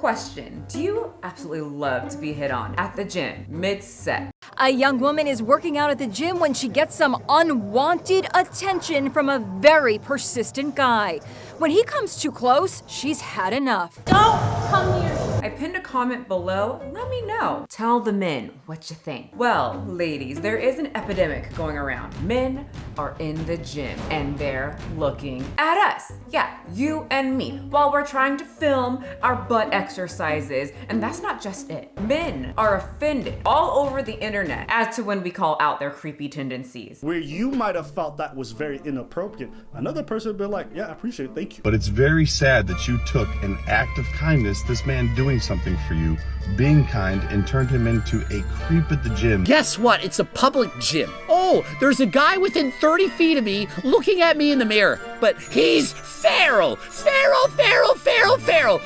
Question, do you absolutely love to be hit on at the gym, mid-set? A young woman is working out at the gym when she gets some unwanted attention from a very persistent guy. When he comes too close, she's had enough. Don't come near me. I pinned a comment below. Let me know. Tell the men what you think. Well, ladies, there is an epidemic going around. Men are in the gym and they're looking at us. Yeah, you and me, while we're trying to film our butt exercises. And that's not just it. Men are offended all over the internet as to when we call out their creepy tendencies. Where you might have felt that was very inappropriate, another person would be like, yeah, I appreciate it, thank you. But it's very sad that you took an act of kindness, this man doing something for you, being kind, and turned him into a creep at the gym. Guess what? It's a public gym. Oh, there's a guy within 30 feet of me looking at me in the mirror, but he's feral. Feral.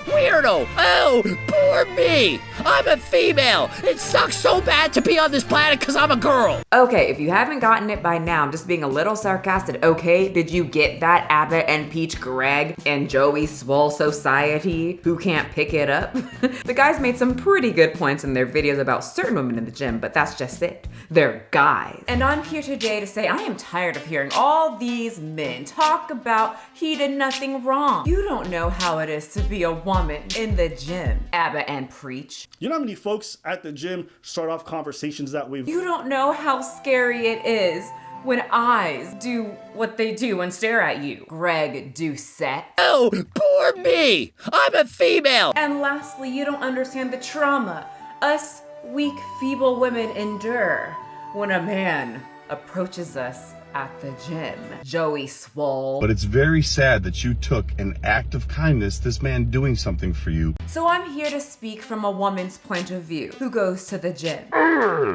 Weirdo. Oh, poor me. I'm a female. It sucks so bad to be on this planet because I'm a girl. Okay, if you haven't gotten it by now, I'm just being a little sarcastic, okay? Did you get that, Abbott and Peach Greg and Joey Swoll Society who can't pick it up? The guys made some pretty good points in their videos about certain women in the gym, but that's just it. They're guys. And I'm here today to say I am tired of hearing all these men talk about he did nothing wrong. You don't know how it is to be a woman in the gym, Abbott and Preach. You know how many folks at the gym start off conversations that way? You don't know how scary it is when eyes do what they do and stare at you. Greg Doucette. Oh, poor me. I'm a female. And lastly, you don't understand the trauma us weak, feeble women endure when a man approaches us at the gym. Joey Swoll. But it's very sad that you took an act of kindness, this man doing something for you. So I'm here to speak from a woman's point of view who goes to the gym.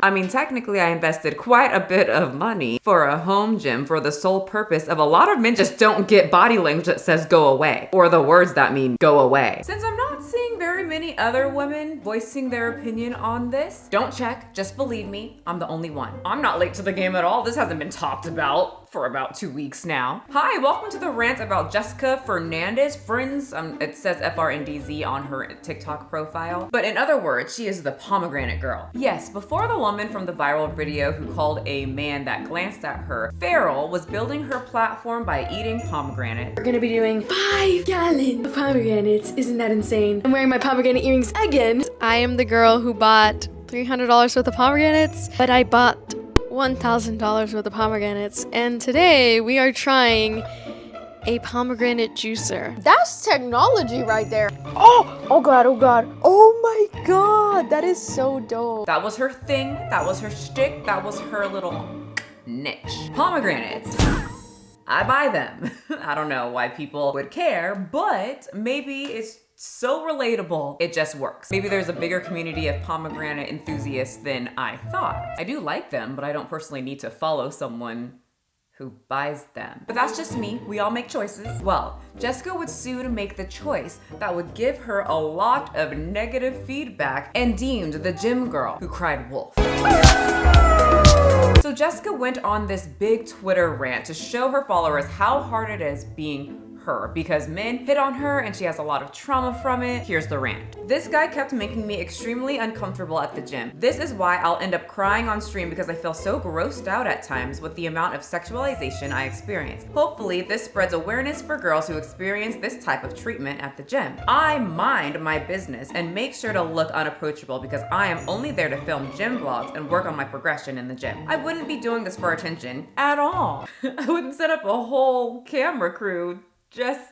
I mean, technically I invested quite a bit of money for a home gym for the sole purpose of a lot of men just don't get body language that says go away, or the words that mean go away. Since I'm not seeing very many other women voicing their opinion on this, don't check, just believe me, I'm the only one. I'm not late to the game at all. This hasn't been talked about for about 2 weeks now. Hi, welcome to the rant about Jessica Fernandez, friends. It says FRNDZ on her TikTok profile. But in other words, she is the Pomegranate Girl. Yes, before the woman from the viral video who called a man that glanced at her feral was building her platform by eating pomegranate. We're gonna be doing 5 gallons of pomegranates. Isn't that insane? I'm wearing my pomegranate earrings again. I am the girl who bought $300 worth of pomegranates, but I bought $1,000 worth of pomegranates, and today we are trying a pomegranate juicer. That's technology right there. Oh god, oh my god, that is so dope. That was her thing, that was her shtick, that was her little niche. Pomegranates. I buy them. I don't know why people would care, but maybe it's so relatable, it just works. Maybe there's a bigger community of pomegranate enthusiasts than I thought. I do like them, but I don't personally need to follow someone who buys them. But that's just me, we all make choices. Well, Jessica would sue to make the choice that would give her a lot of negative feedback and deemed the gym girl who cried wolf. So Jessica went on this big Twitter rant to show her followers how hard it is being her because men hit on her and she has a lot of trauma from it. Here's the rant. This guy kept making me extremely uncomfortable at the gym. This is why I'll end up crying on stream because I feel so grossed out at times with the amount of sexualization I experience. Hopefully this spreads awareness for girls who experience this type of treatment at the gym. I mind my business and make sure to look unapproachable because I am only there to film gym vlogs and work on my progression in the gym. I wouldn't be doing this for attention at all. I wouldn't set up a whole camera crew just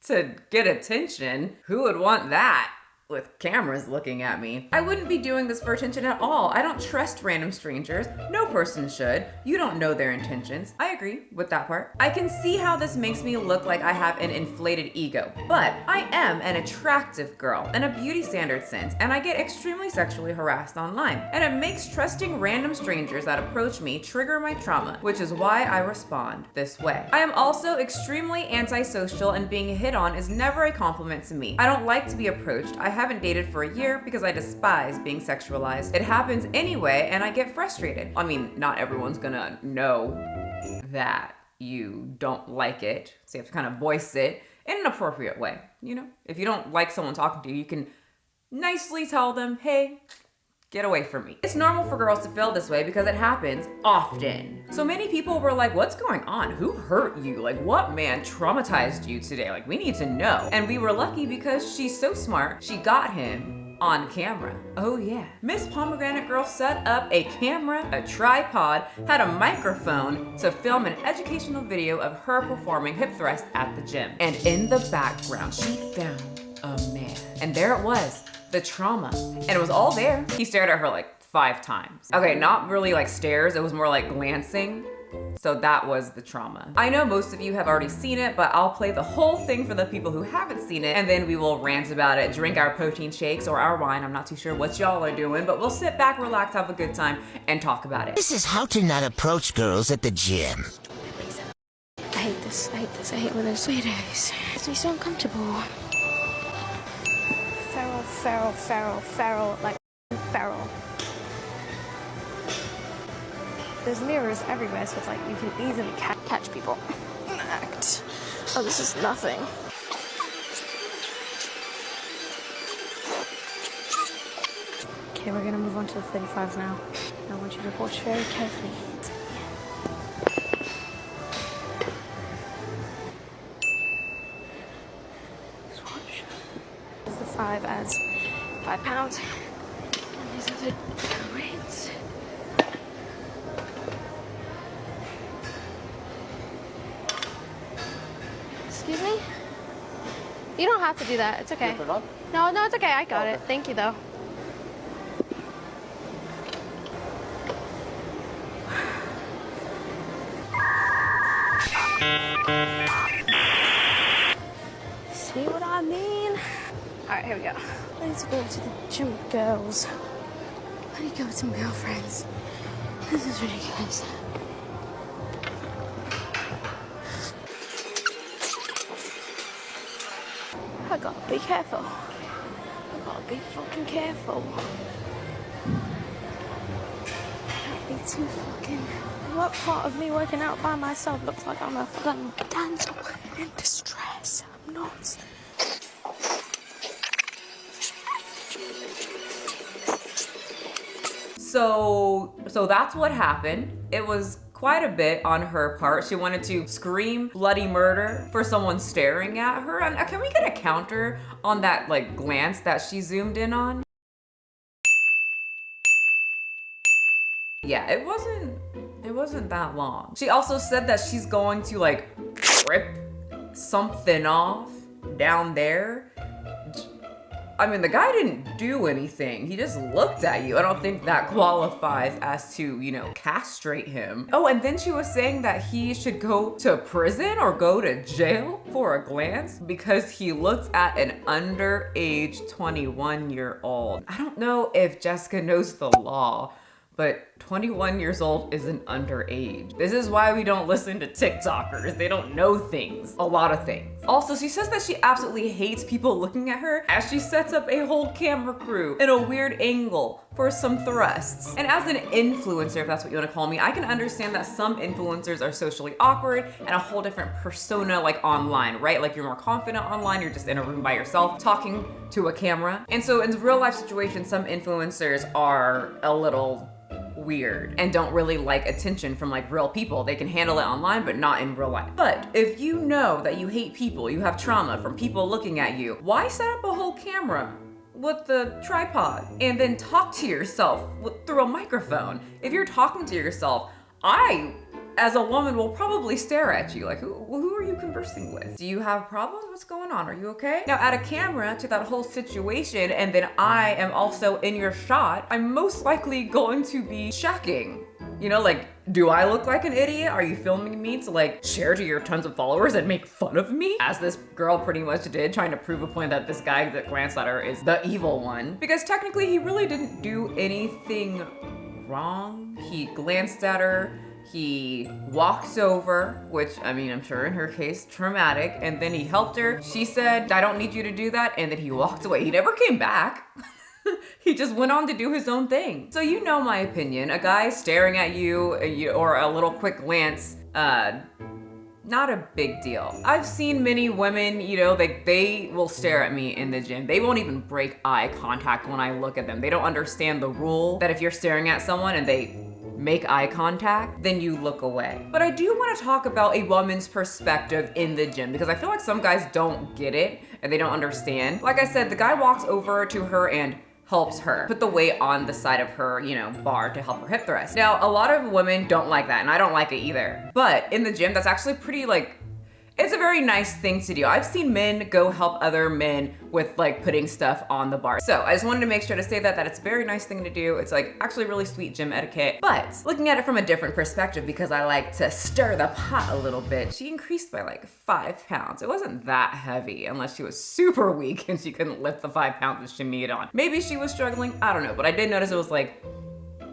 to get attention. Who would want that? With cameras looking at me. I wouldn't be doing this for attention at all. I don't trust random strangers. No person should. You don't know their intentions. I agree with that part. I can see how this makes me look like I have an inflated ego, but I am an attractive girl in a beauty standard sense, and I get extremely sexually harassed online. And it makes trusting random strangers that approach me trigger my trauma, which is why I respond this way. I am also extremely antisocial, and being hit on is never a compliment to me. I don't like to be approached. I haven't dated for a year because I despise being sexualized. It happens anyway and I get frustrated. I mean, not everyone's gonna know that you don't like it, so you have to kind of voice it in an appropriate way, you know? If you don't like someone talking to you, you can nicely tell them, hey, get away from me. It's normal for girls to feel this way because it happens often. So many people were like, what's going on? Who hurt you? Like, what man traumatized you today? Like, we need to know. And we were lucky because she's so smart, she got him on camera. Oh yeah. Miss Pomegranate Girl set up a camera, a tripod, had a microphone to film an educational video of her performing hip thrusts at the gym. And in the background, she found a man. And there it was, the trauma. And it was all there. He stared at her like 5 times. Okay, not really like stares, it was more like glancing. So that was the trauma. I know most of you have already seen it, but I'll play the whole thing for the people who haven't seen it, and then we will rant about it, drink our protein shakes or our wine. I'm not too sure what y'all are doing, but we'll sit back, relax, have a good time, and talk about it. This is how to not approach girls at the gym. I hate this. I hate this. I hate when there's sweet days. It makes me so uncomfortable. Feral, like feral. There's mirrors everywhere, so it's like you can easily catch people. Act. Oh, this is nothing. Okay, we're gonna move on to the 35s now. I want you to watch very carefully. Just watch. There's the 5 as £5. And these are the rates. Excuse me? You don't have to do that. It's okay. No, it's okay. I got it. Thank you, though. See what I mean? Alright, here we go. Let's go to the gym with girls. Let me go with some girlfriends. This is ridiculous. I gotta be careful. I gotta be fucking careful. Can't be too fucking... What part of me working out by myself looks like I'm a fucking damsel in distress? I'm not. So that's what happened. It was quite a bit on her part. She wanted to scream bloody murder for someone staring at her. And can we get a counter on that like glance that she zoomed in on? Yeah, it wasn't that long. She also said that she's going to like rip something off down there. I mean, the guy didn't do anything. He just looked at you. I don't think that qualifies as to, you know, castrate him. Oh, and then she was saying that he should go to prison or go to jail for a glance because he looked at an underage 21-year-old. I don't know if Jessica knows the law, but 21 years old isn't underage. This is why we don't listen to TikTokers. They don't know things, a lot of things. Also, she says that she absolutely hates people looking at her as she sets up a whole camera crew in a weird angle for some thrusts. And as an influencer, if that's what you want to call me, I can understand that some influencers are socially awkward and a whole different persona like online, right? Like you're more confident online, you're just in a room by yourself talking to a camera. And so in real life situations, some influencers are a little weird and don't really like attention from like real people. They can handle it online, but not in real life. But if you know that you hate people, you have trauma from people looking at you, why set up a whole camera with the tripod and then talk to yourself through a microphone? If you're talking to yourself, I, as a woman, will probably stare at you like, who are you conversing with? Do you have problems? What's going on? Are you okay? Now add a camera to that whole situation and then I am also in your shot. I'm most likely going to be checking. You know, like, do I look like an idiot? Are you filming me to like share to your tons of followers and make fun of me? As this girl pretty much did, trying to prove a point that this guy that glanced at her is the evil one. Because technically he really didn't do anything wrong. He glanced at her, he walked over, which I mean, I'm sure in her case, traumatic, and then he helped her. She said, I don't need you to do that, and then he walked away. He never came back. He just went on to do his own thing. So you know my opinion, a guy staring at you or a little quick glance not a big deal. I've seen many women, you know, they will stare at me in the gym. They won't even break eye contact when I look at them. They don't understand the rule that if you're staring at someone and they make eye contact, then you look away. But I do want to talk about a woman's perspective in the gym because I feel like some guys don't get it and they don't understand. Like I said, the guy walks over to her and helps her put the weight on the side of her, you know, bar to help her hip thrust. Now, a lot of women don't like that and I don't like it either. But in the gym, that's actually pretty it's a very nice thing to do. I've seen men go help other men with like putting stuff on the bar. So I just wanted to make sure to say that it's a very nice thing to do. It's like actually really sweet gym etiquette. But looking at it from a different perspective, because I like to stir the pot a little bit, she increased by like 5 pounds. It wasn't that heavy unless she was super weak and she couldn't lift the 5 pounds that she made on. Maybe she was struggling, I don't know. But I did notice it was like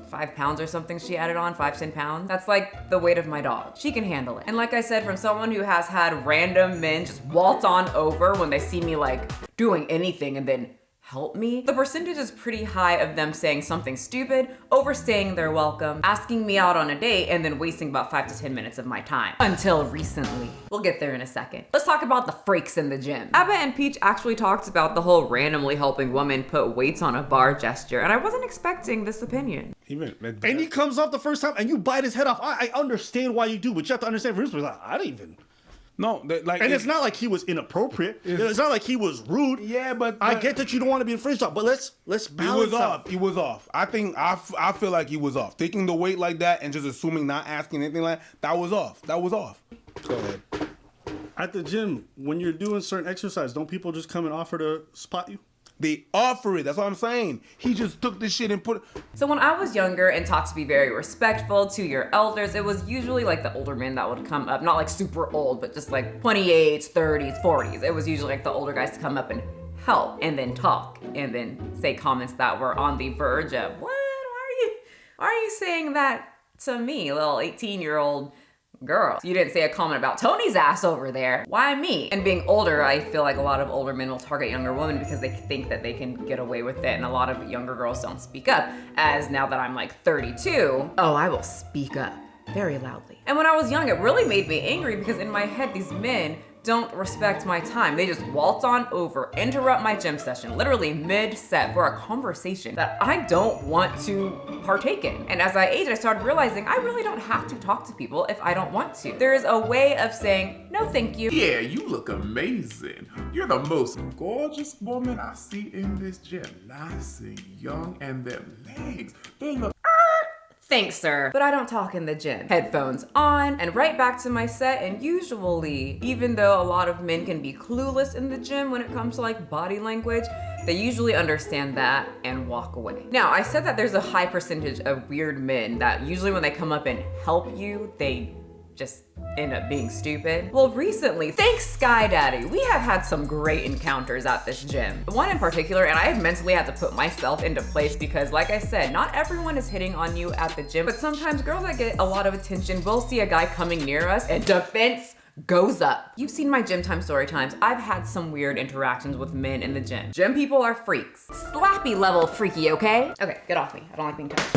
5 pounds or something she added on, 5-10 pounds. That's like the weight of my dog. She can handle it. And like I said, from someone who has had random men just waltz on over when they see me like doing anything and then help me, the percentage is pretty high of them saying something stupid, overstaying their welcome, asking me out on a date, and then wasting about 5 to 10 minutes of my time. Until recently. We'll get there in a second. Let's talk about the freaks in the gym. Abba and Peach actually talked about the whole randomly helping women put weights on a bar gesture, and I wasn't expecting this opinion. And he comes off the first time and you bite his head off. I understand why you do, but you have to understand from his perspective, I didn't even. No, like, and it's not like he was inappropriate. It's not like he was rude. Yeah, but I get that you don't want to be infringed on, but let's balance out. He was off. I feel like he was off. Taking the weight like that and just assuming not asking anything like that was off. That was off. Go ahead. At the gym, when you're doing certain exercise, don't people just come and offer to spot you? They offer it. That's what I'm saying. He just took this shit and put it. So when I was younger and taught to be very respectful to your elders, it was usually like the older men that would come up, not like super old, but just like 28s, 30s, 40s. It was usually like the older guys to come up and help and then talk and then say comments that were on the verge of, what? Why are you saying that to me, little 18-year-old girl? You didn't say a comment about Tony's ass over there. Why me? And being older, I feel like a lot of older men will target younger women because they think that they can get away with it, and a lot of younger girls don't speak up. As now that I'm like 32, oh, I will speak up very loudly. And when I was young, it really made me angry because in my head, these men don't respect my time. They just waltz on over, interrupt my gym session, literally mid-set for a conversation that I don't want to partake in. And as I aged, I started realizing I really don't have to talk to people if I don't want to. There is a way of saying, no thank you. Yeah, you look amazing. You're the most gorgeous woman I see in this gym. Nice and young, and them legs, they look... Thanks, sir. But I don't talk in the gym. Headphones on and right back to my set. And usually, even though a lot of men can be clueless in the gym when it comes to like body language, they usually understand that and walk away. Now, I said that there's a high percentage of weird men that usually when they come up and help you, they just end up being stupid. Well, recently, thanks Sky Daddy, we have had some great encounters at this gym. One in particular, and I mentally had to put myself into place because like I said, not everyone is hitting on you at the gym, but sometimes girls that get a lot of attention will see a guy coming near us and defense goes up. You've seen my gym time story times. I've had some weird interactions with men in the gym. Gym people are freaks. Slappy level freaky, okay? Okay, get off me. I don't like being touched.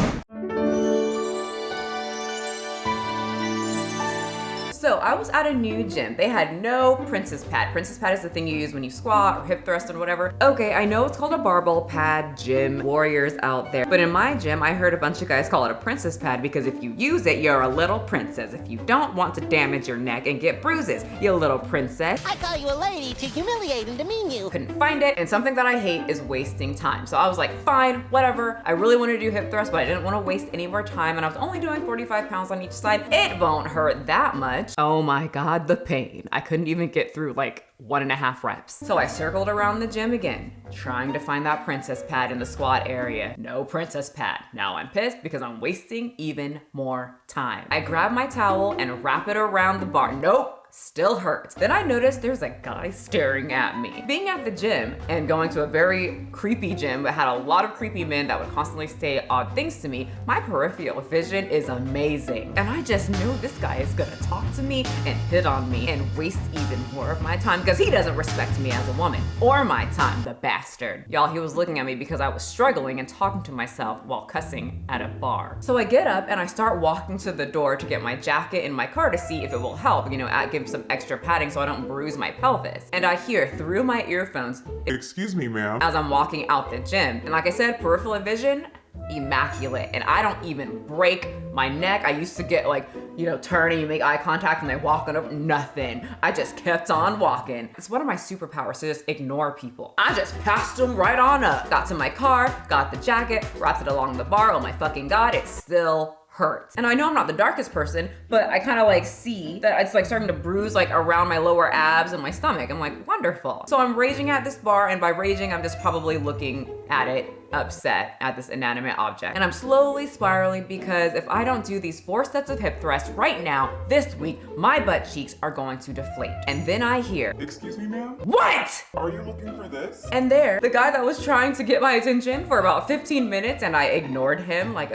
So I was at a new gym. They had no princess pad. Princess pad is the thing you use when you squat or hip thrust or whatever. Okay, I know it's called a barbell pad, gym warriors out there. But in my gym, I heard a bunch of guys call it a princess pad because if you use it, you're a little princess. If you don't want to damage your neck and get bruises, you little princess. I call you a lady to humiliate and demean you. Couldn't find it, and something that I hate is wasting time. So I was like, fine, whatever. I really wanted to do hip thrust, but I didn't want to waste any more time, and I was only doing 45 pounds on each side. It won't hurt that much. Oh my God, the pain. I couldn't even get through like 1.5 reps. So I circled around the gym again, trying to find that princess pad in the squat area. No princess pad. Now I'm pissed because I'm wasting even more time. I grab my towel and wrap it around the bar. Nope. Still hurts. Then I noticed there's a guy staring at me. Being at the gym and going to a very creepy gym that had a lot of creepy men that would constantly say odd things to me, my peripheral vision is amazing. And I just know this guy is gonna talk to me and hit on me and waste even more of my time because he doesn't respect me as a woman or my time, the bastard. Y'all, he was looking at me because I was struggling and talking to myself while cussing at a bar. So I get up and I start walking to the door to get my jacket in my car to see if it will help, you know, at giving him some extra padding so I don't bruise my pelvis. And I hear through my earphones, Excuse me, ma'am. as I'm walking out the gym. And like I said, peripheral vision, immaculate. And I don't even break my neck. I used to get like, you know, turning, you make eye contact and they walking up, nothing. I just kept on walking. It's one of my superpowers to just ignore people. I just passed them right on up. Got to my car, got the jacket, wrapped it along the bar. Oh my fucking God, it still hurts. And I know I'm not the darkest person, but I kind of like see that it's like starting to bruise like around my lower abs and my stomach. I'm like, wonderful. So I'm raging at this bar, and by raging, I'm just probably looking at it, upset at this inanimate object. And I'm slowly spiraling because if I don't do these 4 sets of hip thrusts right now, this week, my butt cheeks are going to deflate. And then I hear, Excuse me, ma'am? what? Are you looking for this? And there, the guy that was trying to get my attention for about 15 minutes and I ignored him like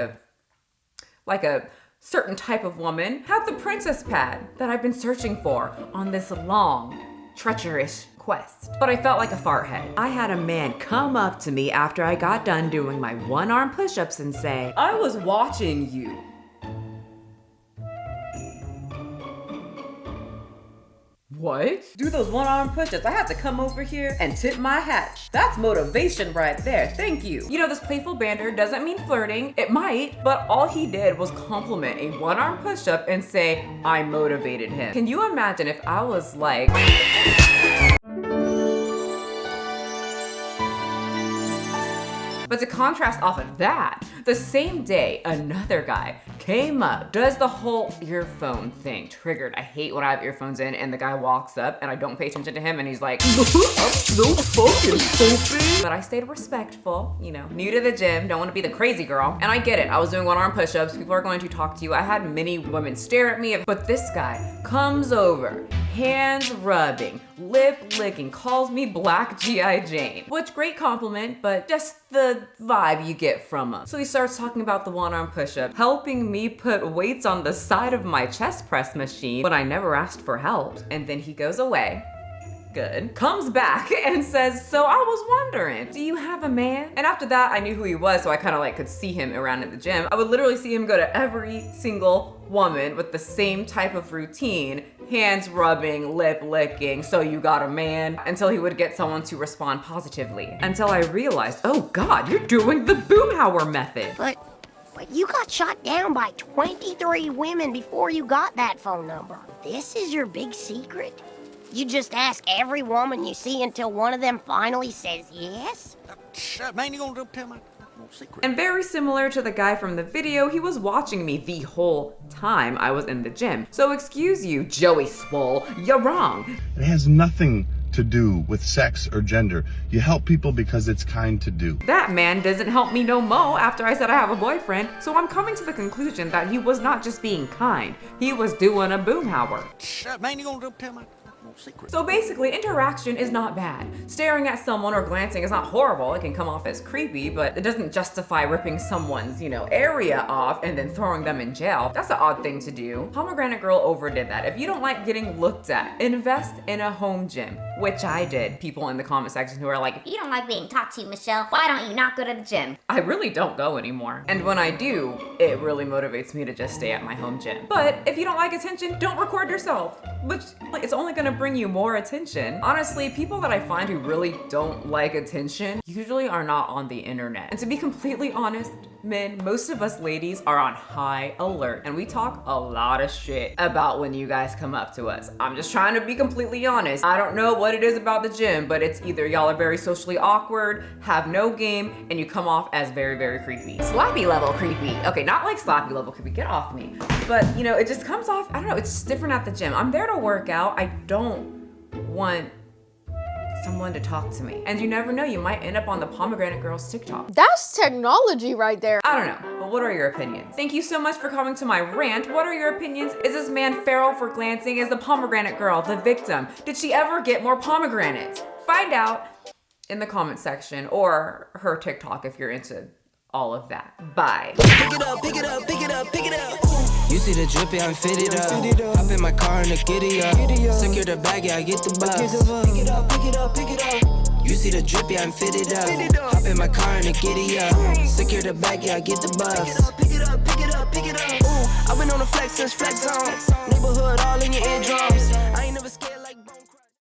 a certain type of woman, had the princess pad that I've been searching for on this long, treacherous quest. But I felt like a fart head. I had a man come up to me after I got done doing my 1-arm push-ups and say, I was watching you. What? Do those 1-arm push-ups. I have to come over here and tip my hat. That's motivation right there. Thank you. You know, this playful banter doesn't mean flirting. It might, but all he did was compliment a 1-arm push-up and say, I motivated him. Can you imagine if I was like... But to contrast off of that, the same day, another guy came up, does the whole earphone thing. Triggered. I hate when I have earphones in and the guy walks up and I don't pay attention to him and he's like, I'm so fucking stupid. But I stayed respectful, you know, new to the gym, don't want to be the crazy girl. And I get it. I was doing 1-arm push-ups. People are going to talk to you. I had many women stare at me, but this guy comes over, hands rubbing, lip licking, calls me Black G.I. Jane, which great compliment, but just the vibe you get from him. So he starts talking about the 1-arm push-up, helping me put weights on the side of my chest press machine when I never asked for help. And then he goes away. Good. Comes back and says, so I was wondering, do you have a man? And after that, I knew who he was, so I kind of like could see him around at the gym. I would literally see him go to every single woman with the same type of routine, hands rubbing, lip licking, so you got a man, until he would get someone to respond positively. Until I realized, oh God, you're doing the Boomhower method. But you got shot down by 23 women before you got that phone number. This is your big secret? You just ask every woman you see until one of them finally says yes? Man, you gonna tell my secret? And very similar to the guy from the video, he was watching me the whole time I was in the gym. So excuse you, Joey Swoll, you're wrong. It has nothing to do with sex or gender. You help people because it's kind to do. That man doesn't help me no mo after I said I have a boyfriend, so I'm coming to the conclusion that he was not just being kind, he was doing a Boomhower. Man, you gonna tell my secret? So basically, interaction is not bad. Staring at someone or glancing is not horrible. It can come off as creepy, but it doesn't justify ripping someone's, you know, area off and then throwing them in jail. That's an odd thing to do. Pomegranate Girl overdid that. If you don't like getting looked at, invest in a home gym, which I did. People in the comment section who are like, if you don't like being talked to, Michelle, why don't you not go to the gym? I really don't go anymore. And when I do, it really motivates me to just stay at my home gym. But if you don't like attention, don't record yourself, which like, it's only gonna bring you more attention. Honestly, people that I find who really don't like attention usually are not on the internet. And to be completely honest, men, most of us ladies are on high alert and we talk a lot of shit about when you guys come up to us. I'm just trying to be completely honest. I don't know what it is about the gym, but it's either y'all are very socially awkward, have no game, and you come off as very, very creepy. Slappy level creepy. Okay, not like slappy level creepy, get off me. But you know, it just comes off, I don't know, it's just different at the gym. I'm there to work out. I don't want someone to talk to me. And you never know, you might end up on the Pomegranate Girl's TikTok. That's technology right there. I don't know, but what are your opinions? Thank you so much for coming to my rant. What are your opinions? Is this man feral for glancing? Is the Pomegranate Girl the victim? Did she ever get more pomegranates? Find out in the comment section or her TikTok if you're into all of that. Bye. Pick it up, pick it up, pick it up, pick it up. You see the drippy, I'm fitted up. Hop in my car and the giddy up. Secure the bag, yeah, I get the bus. Pick it up, pick it up, pick it up. You see the drippy, I'm fitted up. Hop in my car and the giddy up. Secure the bag, yeah, I get the bus. Pick it up, pick it up, pick it up, pick it up. Ooh, I've been on the flex since flex on. Neighborhood all in your eardrums.